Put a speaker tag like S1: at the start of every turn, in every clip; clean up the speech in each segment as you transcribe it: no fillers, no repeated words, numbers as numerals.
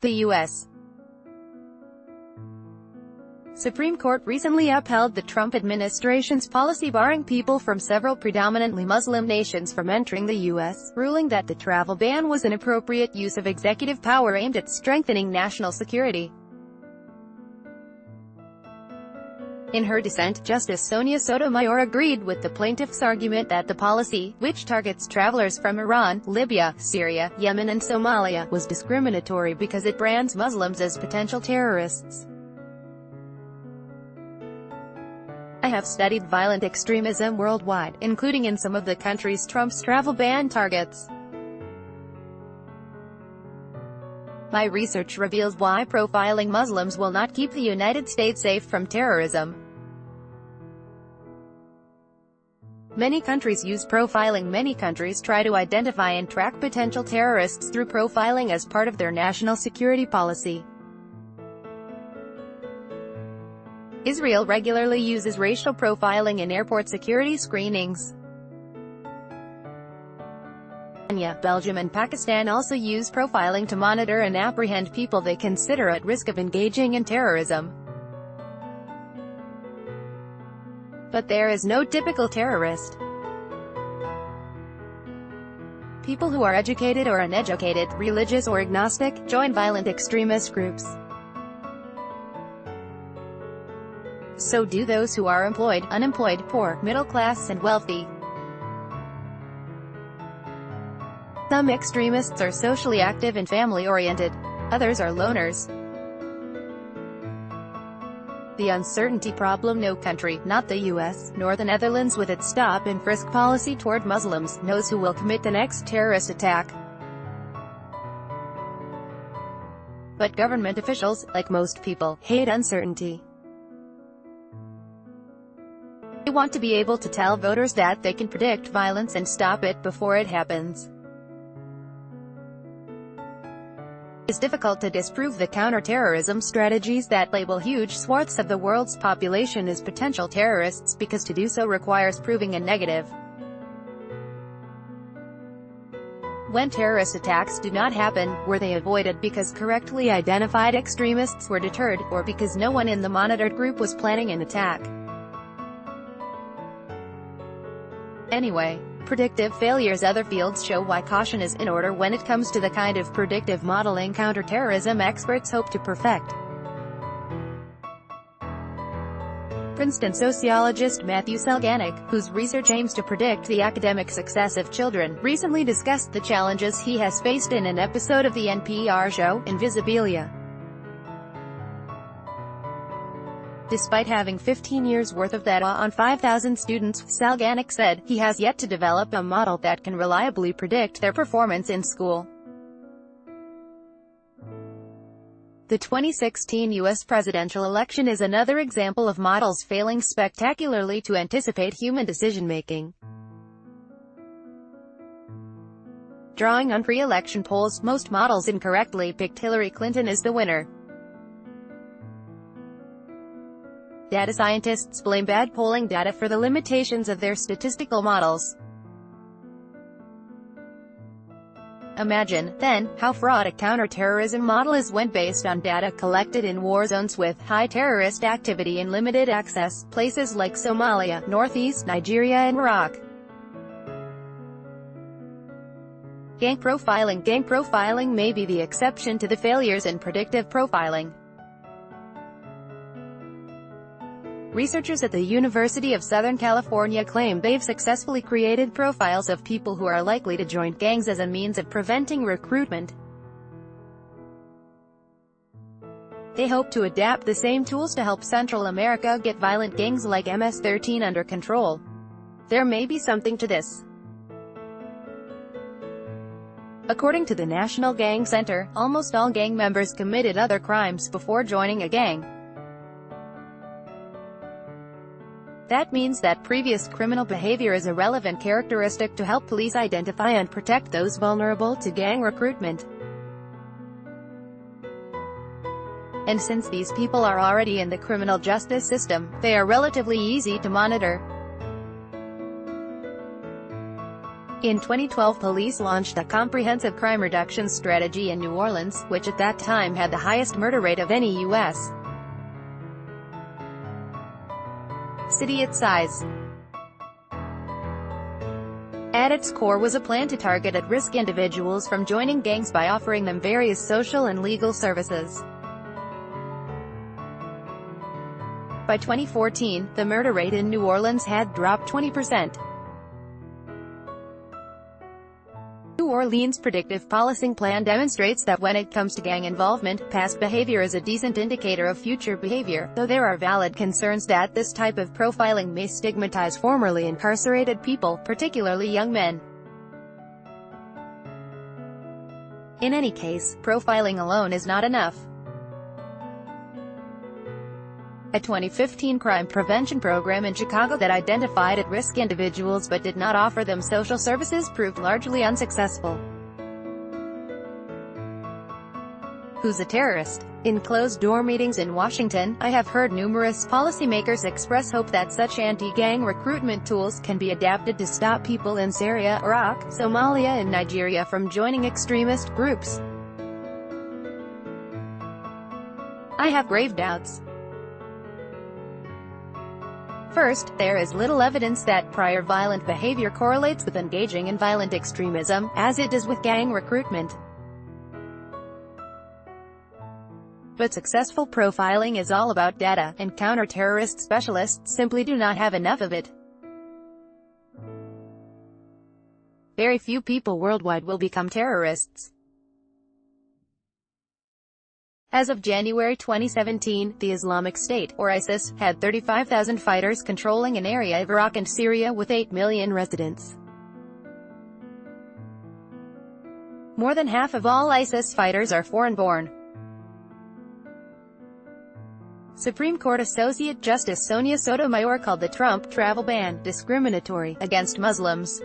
S1: The U.S. Supreme Court recently upheld the Trump administration's policy barring people from several predominantly Muslim nations from entering the U.S., ruling that the travel ban was an appropriate use of executive power aimed at strengthening national security. In her dissent, Justice Sonia Sotomayor agreed with the plaintiff's argument that the policy, which targets travelers from Iran, Libya, Syria, Yemen and Somalia, was discriminatory because it brands Muslims as potential terrorists. I have studied violent extremism worldwide, including in some of the countries Trump's travel ban targets. My research reveals why profiling Muslims will not keep the United States safe from terrorism. Many countries use profiling. Many countries try to identify and track potential terrorists through profiling as part of their national security policy. Israel regularly uses racial profiling in airport security screenings. Kenya, Belgium and Pakistan also use profiling to monitor and apprehend people they consider at risk of engaging in terrorism. But there is no typical terrorist. People who are educated or uneducated, religious or agnostic, join violent extremist groups. So do those who are employed, unemployed, poor, middle class and wealthy. Some extremists are socially active and family-oriented. Others are loners. The uncertainty problem. No country, not the US, nor the Netherlands with its stop and frisk policy toward Muslims, knows who will commit the next terrorist attack. But government officials, like most people, hate uncertainty. They want to be able to tell voters that they can predict violence and stop it before it happens. It's difficult to disprove the counter-terrorism strategies that label huge swaths of the world's population as potential terrorists, because to do so requires proving a negative. When terrorist attacks do not happen, were they avoided because correctly identified extremists were deterred, or because no one in the monitored group was planning an attack? Anyway, predictive failures. Other fields show why caution is in order when it comes to the kind of predictive modeling counterterrorism experts hope to perfect. Princeton sociologist Matthew Salganik, whose research aims to predict the academic success of children, recently discussed the challenges he has faced in an episode of the NPR show, Invisibilia. Despite having 15 years' worth of data on 5,000 students, Salganik said, he has yet to develop a model that can reliably predict their performance in school. The 2016 U.S. presidential election is another example of models failing spectacularly to anticipate human decision-making. Drawing on pre-election polls, most models incorrectly picked Hillary Clinton as the winner. Data scientists blame bad polling data for the limitations of their statistical models. Imagine, then, how fraught a counterterrorism model is when based on data collected in war zones with high terrorist activity and limited access, places like Somalia, Northeast Nigeria and Iraq. Gang profiling. Gang profiling may be the exception to the failures in predictive profiling. Researchers at the University of Southern California claim they've successfully created profiles of people who are likely to join gangs as a means of preventing recruitment. They hope to adapt the same tools to help Central America get violent gangs like MS-13 under control. There may be something to this. According to the National Gang Center, almost all gang members committed other crimes before joining a gang. That means that previous criminal behavior is a relevant characteristic to help police identify and protect those vulnerable to gang recruitment. And since these people are already in the criminal justice system, they are relatively easy to monitor. In 2012, police launched a comprehensive crime reduction strategy in New Orleans, which at that time had the highest murder rate of any U.S. city its size. At its core was a plan to target at-risk individuals from joining gangs by offering them various social and legal services. By 2014, the murder rate in New Orleans had dropped 20%. New Orleans' predictive policing plan demonstrates that when it comes to gang involvement, past behavior is a decent indicator of future behavior, though there are valid concerns that this type of profiling may stigmatize formerly incarcerated people, particularly young men. In any case, profiling alone is not enough. A 2015 crime prevention program in Chicago that identified at-risk individuals but did not offer them social services proved largely unsuccessful. Who's a terrorist? In closed-door meetings in Washington, I have heard numerous policymakers express hope that such anti-gang recruitment tools can be adapted to stop people in Syria, Iraq, Somalia and Nigeria from joining extremist groups. I have grave doubts. First, there is little evidence that prior violent behavior correlates with engaging in violent extremism, as it does with gang recruitment. But successful profiling is all about data, and counter-terrorist specialists simply do not have enough of it. Very few people worldwide will become terrorists. As of January 2017, the Islamic State, or ISIS, had 35,000 fighters controlling an area of Iraq and Syria with 8 million residents. More than half of all ISIS fighters are foreign-born. Supreme Court Associate Justice Sonia Sotomayor called the Trump travel ban discriminatory against Muslims.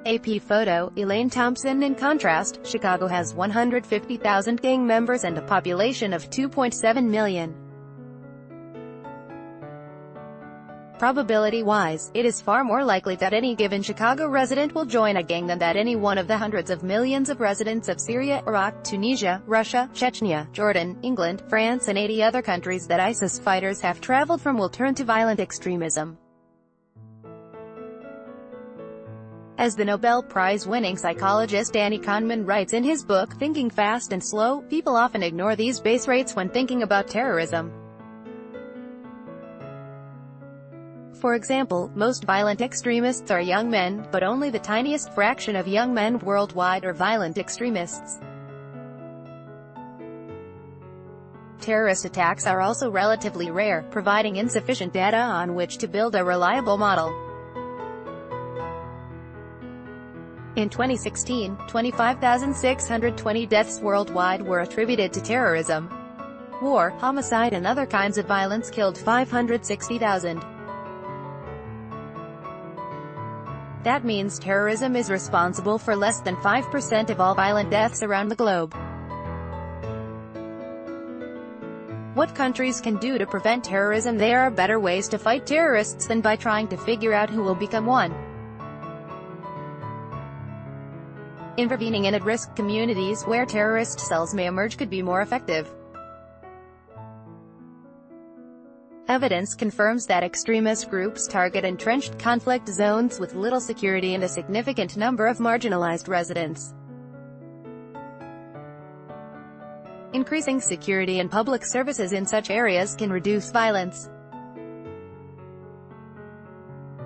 S1: AP photo, Elaine Thompson. In contrast, Chicago has 150,000 gang members and a population of 2.7 million. Probability-wise, it is far more likely that any given Chicago resident will join a gang than that any one of the hundreds of millions of residents of Syria, Iraq, Tunisia, Russia, Chechnya, Jordan, England, France and 80 other countries that ISIS fighters have traveled from will turn to violent extremism. As the Nobel Prize-winning psychologist Danny Kahneman writes in his book Thinking Fast and Slow, people often ignore these base rates when thinking about terrorism. For example, most violent extremists are young men, but only the tiniest fraction of young men worldwide are violent extremists. Terrorist attacks are also relatively rare, providing insufficient data on which to build a reliable model. In 2016, 25,620 deaths worldwide were attributed to terrorism. War, homicide and other kinds of violence killed 560,000. That means terrorism is responsible for less than 5% of all violent deaths around the globe. What countries can do to prevent terrorism? There are better ways to fight terrorists than by trying to figure out who will become one. Intervening in at-risk communities where terrorist cells may emerge could be more effective. Evidence confirms that extremist groups target entrenched conflict zones with little security and a significant number of marginalized residents. Increasing security and public services in such areas can reduce violence.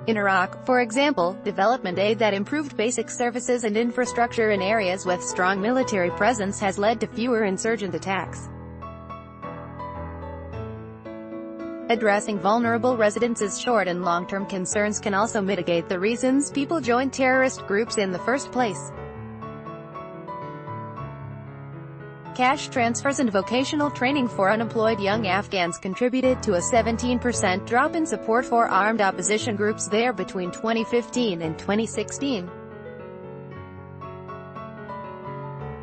S1: In Iraq, for example, development aid that improved basic services and infrastructure in areas with strong military presence has led to fewer insurgent attacks. Addressing vulnerable residents' short and long-term concerns can also mitigate the reasons people join terrorist groups in the first place. Cash transfers and vocational training for unemployed young Afghans contributed to a 17% drop in support for armed opposition groups there between 2015 and 2016.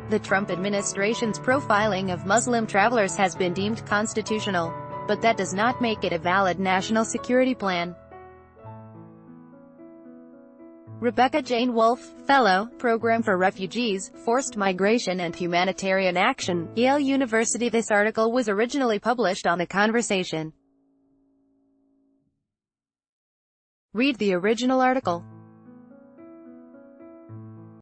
S1: The Trump administration's profiling of Muslim travelers has been deemed constitutional, but that does not make it a valid national security plan. Rebecca Jane Wolfe, Fellow, Program for Refugees, Forced Migration and Humanitarian Action, Yale University. This article was originally published on The Conversation. Read the original article.